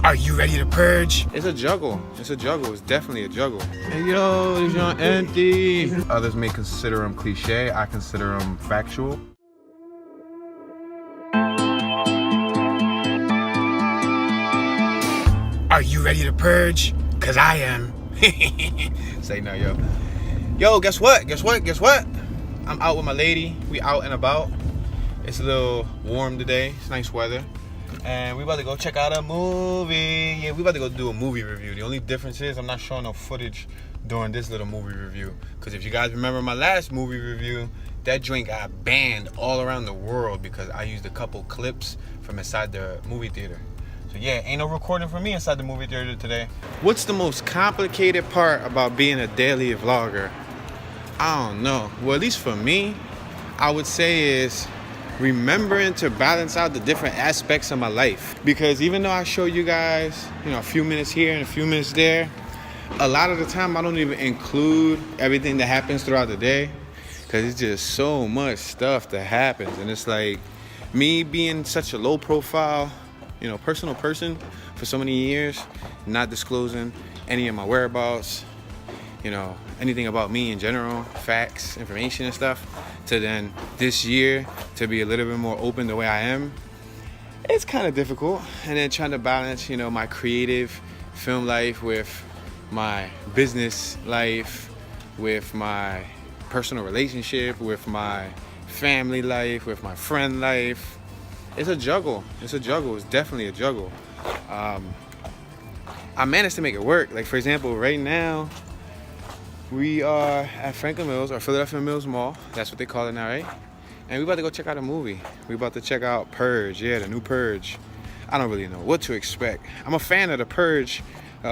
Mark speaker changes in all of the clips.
Speaker 1: Are you ready to purge?
Speaker 2: It's a juggle. It's a juggle. It's definitely a juggle. Hey, yo, these are empty. Others may consider them cliche. I consider them factual.
Speaker 1: Are you ready to purge? Cause I am.
Speaker 2: Say no, yo. Yo, guess what? Guess what? Guess what? I'm out with my lady. We out and about. It's a little warm today. It's nice weather. And we about to go check out a movie. Yeah, we about to go do a movie review. The only difference is I'm not showing no footage during this little movie review. Because if you guys remember my last movie review, that joint got banned all around the world because I used a couple clips from inside the movie theater. So yeah, ain't no recording for me inside the movie theater today. What's the most complicated part about being a daily vlogger? I don't know. Well, at least for me, I would say is remembering to balance out the different aspects of my life. Because even though I show you guys, a few minutes here and a few minutes there, a lot of the time I don't even include everything that happens throughout the day because it's just so much stuff that happens. And it's like me being such a low profile, personal person for so many years, not disclosing any of my whereabouts, anything about me in general, facts, information and stuff, to then this year to be a little bit more open the way I am. It's kind of difficult. And then trying to balance, my creative film life with my business life, with my personal relationship, with my family life, with my friend life. It's a juggle. It's a juggle. It's definitely a juggle. I managed to make it work. Like, for example, right now, we are at Franklin Mills, or Philadelphia Mills Mall. That's what they call it now, right? And we about to go check out a movie. We about to check out Purge. Yeah, the new Purge. I don't really know what to expect. I'm a fan of the Purge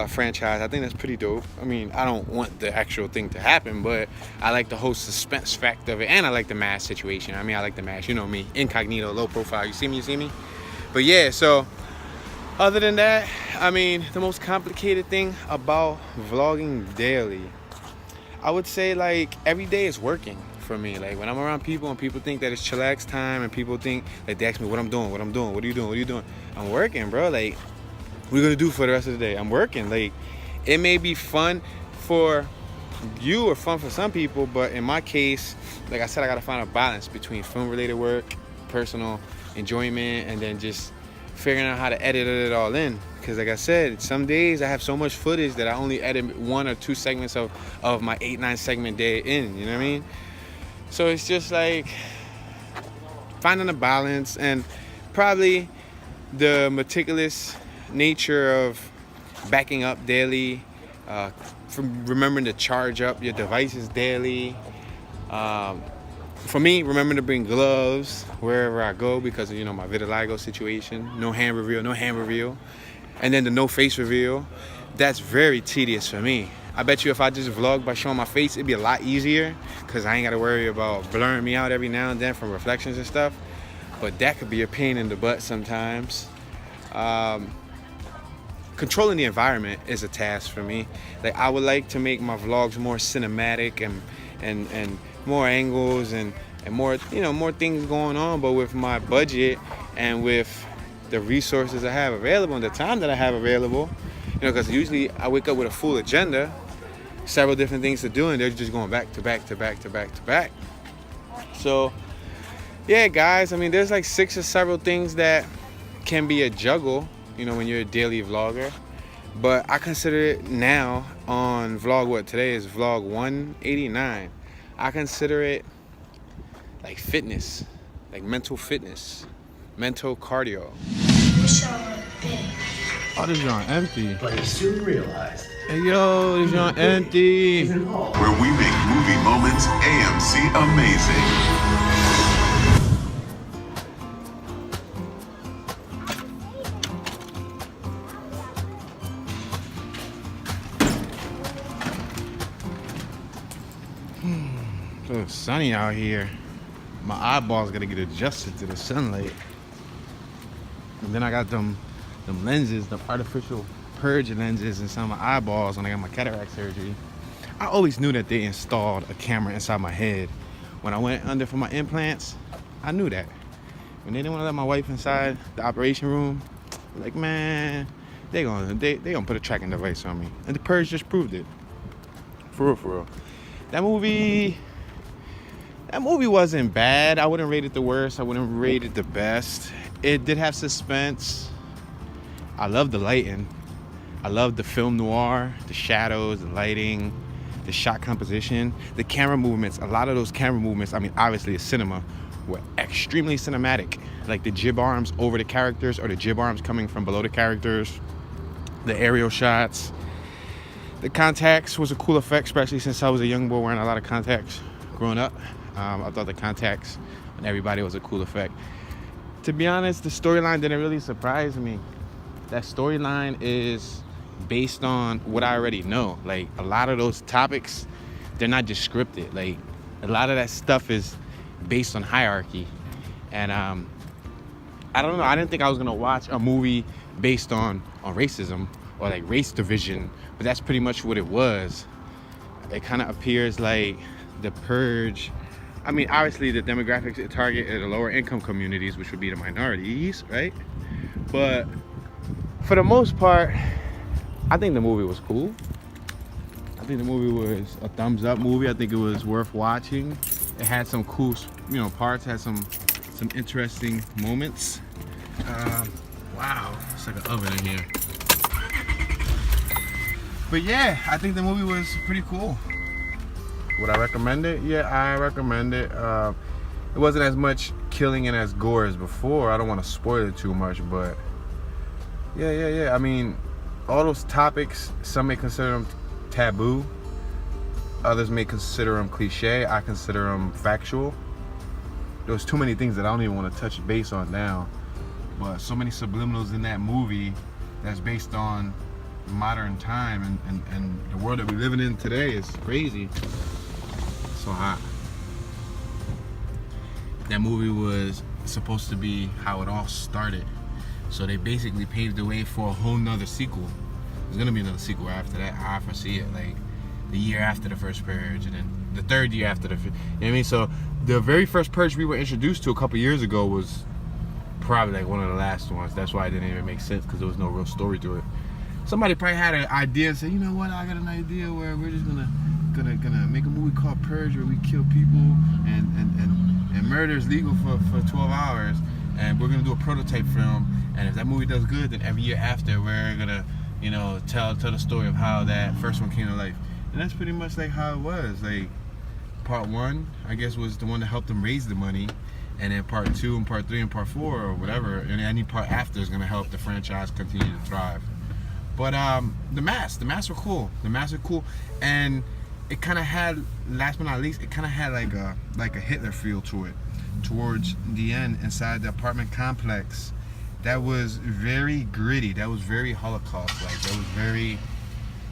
Speaker 2: franchise. I think that's pretty dope. I mean, I don't want the actual thing to happen, but I like the whole suspense fact of it, and I like the mask situation. I mean, I like the mask. You know me, incognito, low profile. You see me? But yeah, so other than that, I mean, the most complicated thing about vlogging daily, I would say, like, every day is working for me. Like, when I'm around people and people think that it's chillax time and people think, like, they ask me what I'm doing, what are you doing? I'm working, bro. Like, what are you gonna do for the rest of the day? I'm working. Like, it may be fun for you or fun for some people, but in my case, like I said, I gotta find a balance between film-related work, personal enjoyment, and then just figuring out how to edit it all in. Because like I said, some days I have so much footage that I only edit 1 or 2 segments of my 8-9 segment day in, you know what I mean? So it's just like finding a balance, and probably the meticulous nature of backing up daily, from remembering to charge up your devices daily. For me, remembering to bring gloves wherever I go because of, my vitiligo situation. No hand reveal. And then the no face reveal. That's very tedious for me. I bet you if I just vlog by showing my face, it'd be a lot easier because I ain't got to worry about blurring me out every now and then from reflections and stuff. But that could be a pain in the butt sometimes. Controlling the environment is a task for me. Like, I would like to make my vlogs more cinematic and more angles and more, more things going on. But with my budget and with the resources I have available and the time that I have available, because usually I wake up with a full agenda, several different things to do, and they're just going back to back. So yeah, guys, I mean, there's like 6 or several things that can be a juggle, when you're a daily vlogger. But I consider it now on vlog, today is vlog 189. I consider it like fitness, like mental fitness, mental cardio. Oh, this is on empty.
Speaker 3: But he soon realized.
Speaker 2: Hey, yo, this is on empty.
Speaker 4: Where we make movie moments AMC amazing.
Speaker 2: It's sunny out here. My eyeballs gotta get adjusted to the sunlight. And then I got them lenses, the artificial purge lenses inside my eyeballs when I got my cataract surgery. I always knew that they installed a camera inside my head. When I went under for my implants, I knew that. When they didn't want to let my wife inside the operation room, like, man, they gonna put a tracking device on me. And The Purge just proved it. For real. That movie wasn't bad. I wouldn't rate it the worst. I wouldn't rate it the best. It did have suspense. I love the lighting. I love the film noir, the shadows, the lighting, the shot composition, the camera movements. A lot of those camera movements, I mean, obviously it's cinema, were extremely cinematic. Like the jib arms over the characters or the jib arms coming from below the characters, the aerial shots. The contacts was a cool effect, especially since I was a young boy wearing a lot of contacts growing up. I thought the contacts on everybody was a cool effect. To be honest, the storyline didn't really surprise me. That storyline is based on what I already know. Like a lot of those topics, they're not just scripted. Like a lot of that stuff is based on hierarchy. And I don't know, I didn't think I was gonna watch a movie based on racism or like race division, but that's pretty much what it was. It kind of appears like The Purge. I mean, obviously the demographics it target are the lower income communities, which would be the minorities, right? But for the most part, I think the movie was cool. I think the movie was a thumbs up movie. I think it was worth watching. It had some cool, parts, had some interesting moments. Wow, it's like an oven in here. But yeah, I think the movie was pretty cool. Would I recommend it? Yeah, I recommend it. It wasn't as much killing and as gore as before. I don't want to spoil it too much, but yeah. I mean, all those topics, some may consider them taboo. Others may consider them cliche. I consider them factual. There's too many things that I don't even want to touch base on now. But so many subliminals in that movie that's based on modern time and the world that we're living in today is crazy. So hot. That movie was supposed to be how it all started. So they basically paved the way for a whole nother sequel. There's gonna be another sequel after that. I foresee it, like the year after the first Purge, and then the third year after the. You know what I mean? So the very first Purge we were introduced to a couple years ago was probably like one of the last ones. That's why it didn't even make sense, because there was no real story to it. Somebody probably had an idea and said, you know what? I got an idea where we're just gonna make a movie called Purge where we kill people and murder is legal for 12 hours, and we're gonna do a prototype film. And if that movie does good, then every year after we're gonna, tell the story of how that first one came to life. And that's pretty much like how it was. Like part one, I guess, was the one that helped them raise the money, and then part two and part three and part four or whatever, and any part after is gonna help the franchise continue to thrive. But the masks were cool. The masks were cool, and it kind of had, last but not least, it kind of had like a Hitler feel to it. Towards the end, inside the apartment complex, that was very gritty. That was very Holocaust-like. That was very,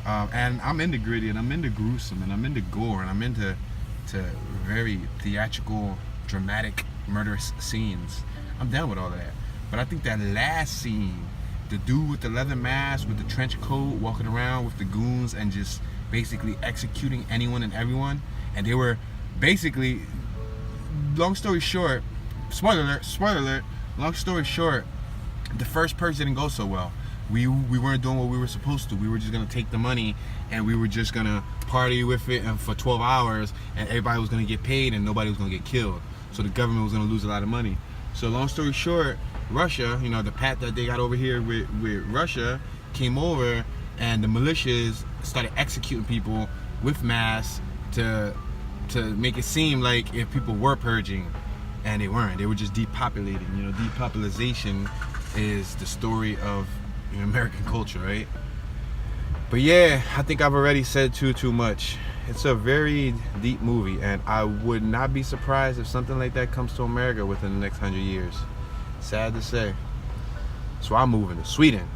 Speaker 2: and I'm into gritty, and I'm into gruesome, and I'm into gore, and I'm into very theatrical, dramatic, murderous scenes. I'm down with all of that. But I think that last scene, the dude with the leather mask, with the trench coat, walking around with the goons and just basically executing anyone and everyone, and they were basically, long story short, spoiler alert, long story short, the first Purge didn't go so well. We weren't doing what we were supposed to. We were just gonna take the money and we were just gonna party with it and for 12 hours, and everybody was gonna get paid and nobody was gonna get killed. So the government was gonna lose a lot of money. So long story short, Russia, the pact that they got over here with Russia, came over, and the militias started executing people with masks to make it seem like if people were purging, and they weren't. They were just depopulating. Depopulation is the story of American culture, right? But yeah, I think I've already said too much. It's a very deep movie, and I would not be surprised if something like that comes to America within the next 100 years. Sad to say. So I'm moving to Sweden.